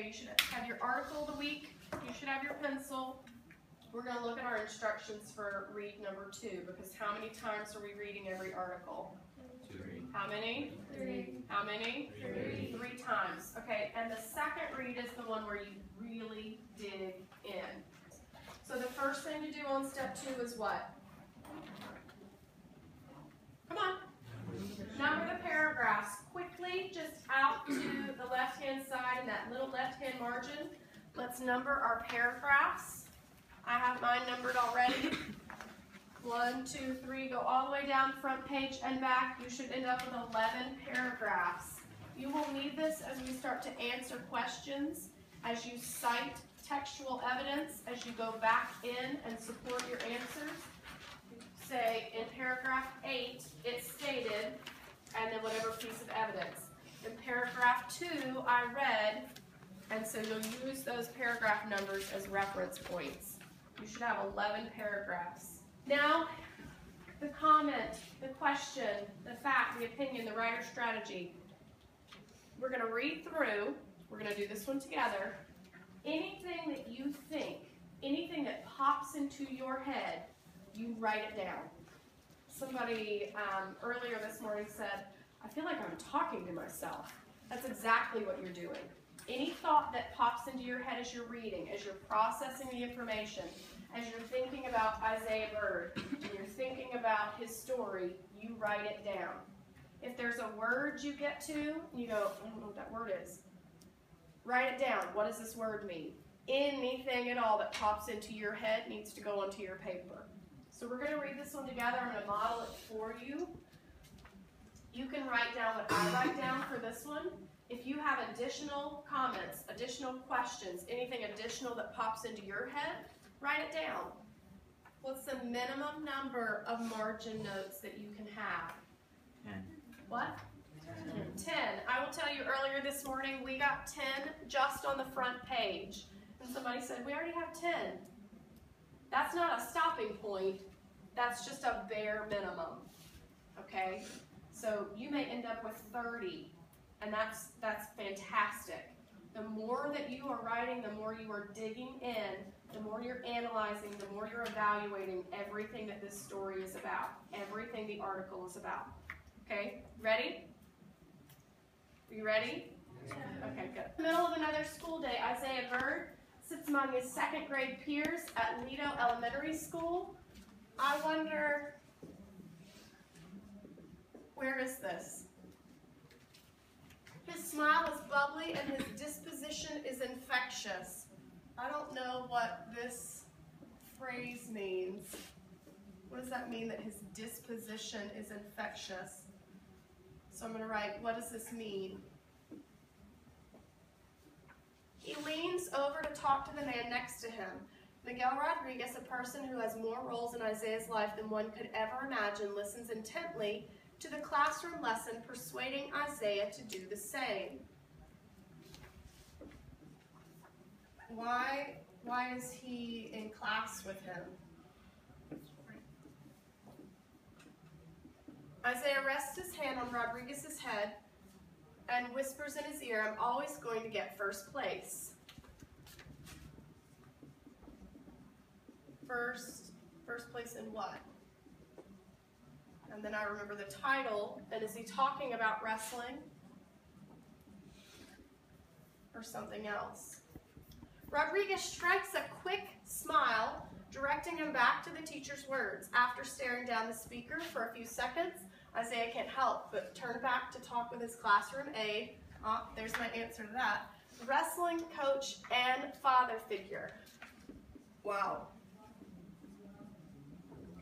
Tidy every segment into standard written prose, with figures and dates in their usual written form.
Okay, you should have your article of the week. You should have your pencil. We're going to look at our instructions for read number 2, because how many times are we reading every article? 3. How many? 3. How many? 3. 3 times. Okay, and the second read is the one where you really dig in. So the first thing to do on step 2 is what? Come on. Number the paragraphs. Quickly, just out to the left-hand side in that little left-hand margin. Let's number our paragraphs. I have mine numbered already. 1, 2, 3, go all the way down front page and back. You should end up with 11 paragraphs. You will need this as we start to answer questions, as you cite textual evidence, as you go back in and support your answers. Say in paragraph 8, it's stated, and then whatever piece of evidence. In paragraph 2, I read, and so you'll use those paragraph numbers as reference points. You should have 11 paragraphs. Now, the comment, the question, the fact, the opinion, the writer's strategy. We're going to read through. We're going to do this one together. Anything that you think, anything that pops into your head, you write it down. Somebody earlier this morning said, I feel like I'm talking to myself. That's exactly what you're doing. Any thought that pops into your head as you're reading, as you're processing the information, as you're thinking about Isaiah Bird, and you're thinking about his story, you write it down. If there's a word you get to, and you go, I don't know what that word is, write it down. What does this word mean? Anything at all that pops into your head needs to go onto your paper. So we're going to read this one together. I'm going to model it for you. You can write down what I write down for this one. If you have additional comments, additional questions, anything additional that pops into your head, write it down. What's the minimum number of margin notes that you can have? 10. What? 10. I will tell you, earlier this morning we got 10 just on the front page. And somebody said, we already have 10. That's not a stopping point. That's just a bare minimum. Okay? So you may end up with 30. And that's fantastic. The more that you are writing, the more you are digging in, the more you're analyzing, the more you're evaluating everything that this story is about, everything the article is about. Okay, ready? Are you ready? Yeah. Okay, good. In the middle of another school day, Isaiah Bird sits among his second grade peers at Lido Elementary School. I wonder, where is this? His smile is bubbly and his disposition is infectious. I don't know what this phrase means. What does that mean, that his disposition is infectious? So I'm going to write, what does this mean? He leans over to talk to the man next to him. Miguel Rodriguez, a person who has more roles in Isaiah's life than one could ever imagine, listens intently to the classroom lesson, persuading Isaiah to do the same. Why is he in class with him? Isaiah rests his hand on Rodriguez's head and whispers in his ear, I'm always going to get first place. First place in what? And then I remember the title, and is he talking about wrestling or something else? Rodriguez strikes a quick smile, directing him back to the teacher's words. After staring down the speaker for a few seconds, Isaiah can't help but turn back to talk with his classroom aide. There's my answer to that. Wrestling coach and father figure. Wow.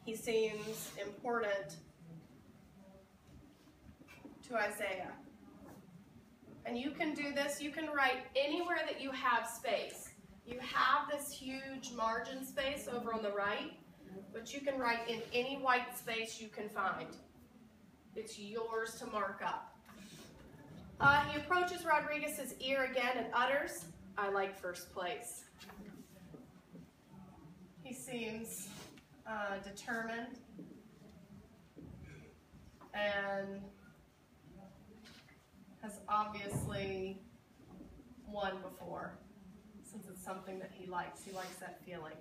He seems important to Isaiah. And you can do this, you can write anywhere that you have space. You have this huge margin space over on the right, but you can write in any white space you can find. It's yours to mark up. He approaches Rodriguez's ear again and utters, I like first place. He seems determined and has obviously won one before, since it's something that he likes. He likes that feeling.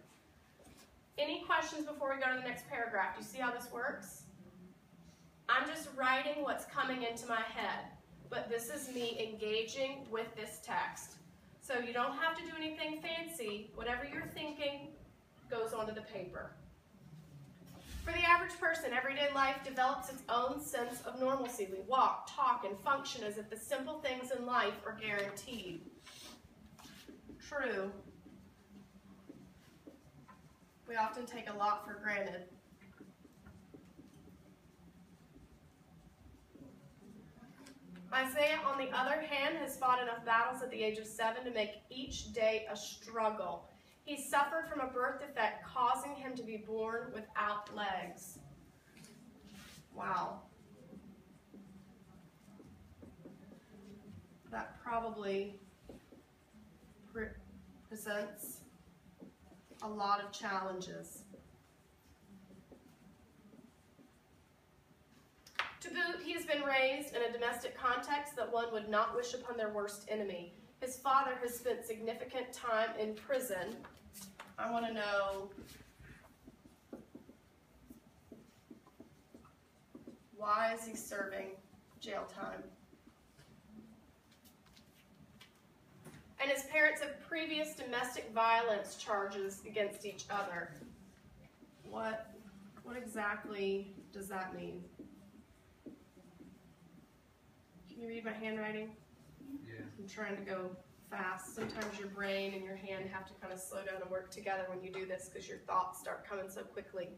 Any questions before we go to the next paragraph? Do you see how this works? I'm just writing what's coming into my head, but this is me engaging with this text. So you don't have to do anything fancy. Whatever you're thinking goes onto the paper. For the average person, everyday life develops its own sense of normalcy. We walk, talk, and function as if the simple things in life are guaranteed. True. We often take a lot for granted. Isaiah, on the other hand, has fought enough battles at the age of 7 to make each day a struggle. He suffered from a birth defect, causing him to be born without legs. Wow. That probably presents a lot of challenges. To boot, he has been raised in a domestic context that one would not wish upon their worst enemy. His father has spent significant time in prison. I want to know why is he serving jail time? And his parents have previous domestic violence charges against each other. What exactly does that mean? Can you read my handwriting? Yeah. I'm trying to go fast. Sometimes your brain and your hand have to kind of slow down and work together when you do this because your thoughts start coming so quickly.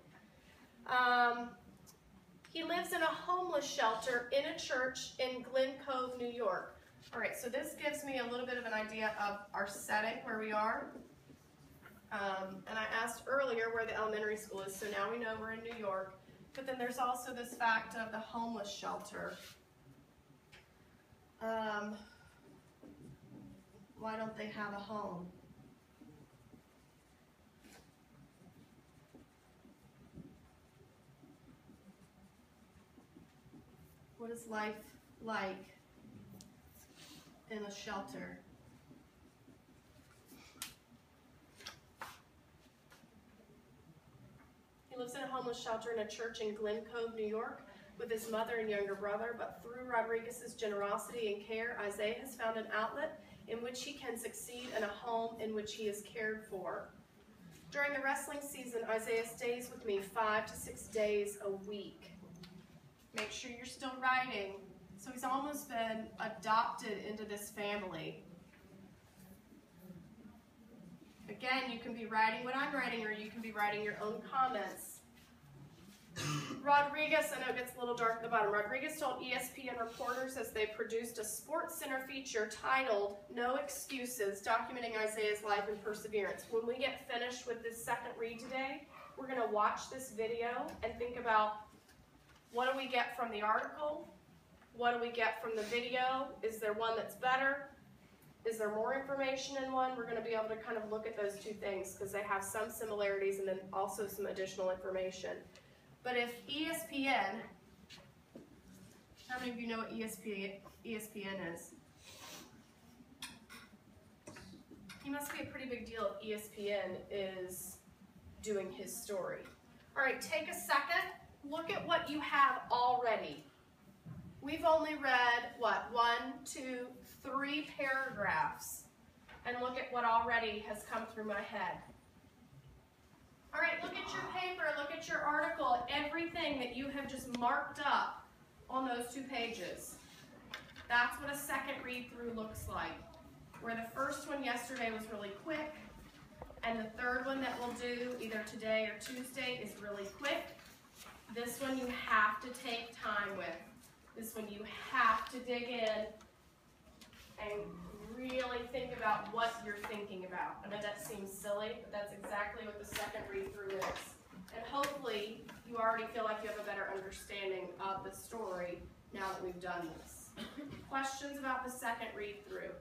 He lives in a homeless shelter in a church in Glen Cove, New York. All right, so this gives me a little bit of an idea of our setting, where we are. And I asked earlier where the elementary school is, so now we know we're in New York. But then there's also this fact of the homeless shelter. Why don't they have a home? What is life like in a shelter? He lives in a homeless shelter in a church in Glen Cove, New York, with his mother and younger brother, but through Rodriguez's generosity and care, Isaiah has found an outlet in which he can succeed in a home in which he is cared for. During the wrestling season, Isaiah stays with me 5 to 6 days a week. Make sure you're still writing. So he's almost been adopted into this family. Again, you can be writing what I'm writing, or you can be writing your own comments. Rodriguez, I know it gets a little dark at the bottom. Rodriguez told ESPN reporters as they produced a Sports Center feature titled "No Excuses," documenting Isaiah's life and perseverance. When we get finished with this second read today, we're going to watch this video and think about, what do we get from the article? What do we get from the video? Is there one that's better? Is there more information in one? We're going to be able to kind of look at those two things because they have some similarities and then also some additional information. But if ESPN, how many of you know what ESPN is? He must be a pretty big deal if ESPN is doing his story. All right, take a second. Look at what you have already. We've only read, what, 1, 2, 3 paragraphs. And look at what already has come through my head. All right, look at your paper, look at your article, everything that you have just marked up on those 2 pages. That's what a second read through looks like. Where the first one yesterday was really quick, and the third one that we'll do either today or Tuesday is really quick. This one you have to take time with. This one you have to dig in and really think about what you're thinking about. I know that seems silly, but that's exactly what the second read-through is. And hopefully you already feel like you have a better understanding of the story now that we've done this. Questions about the second read-through?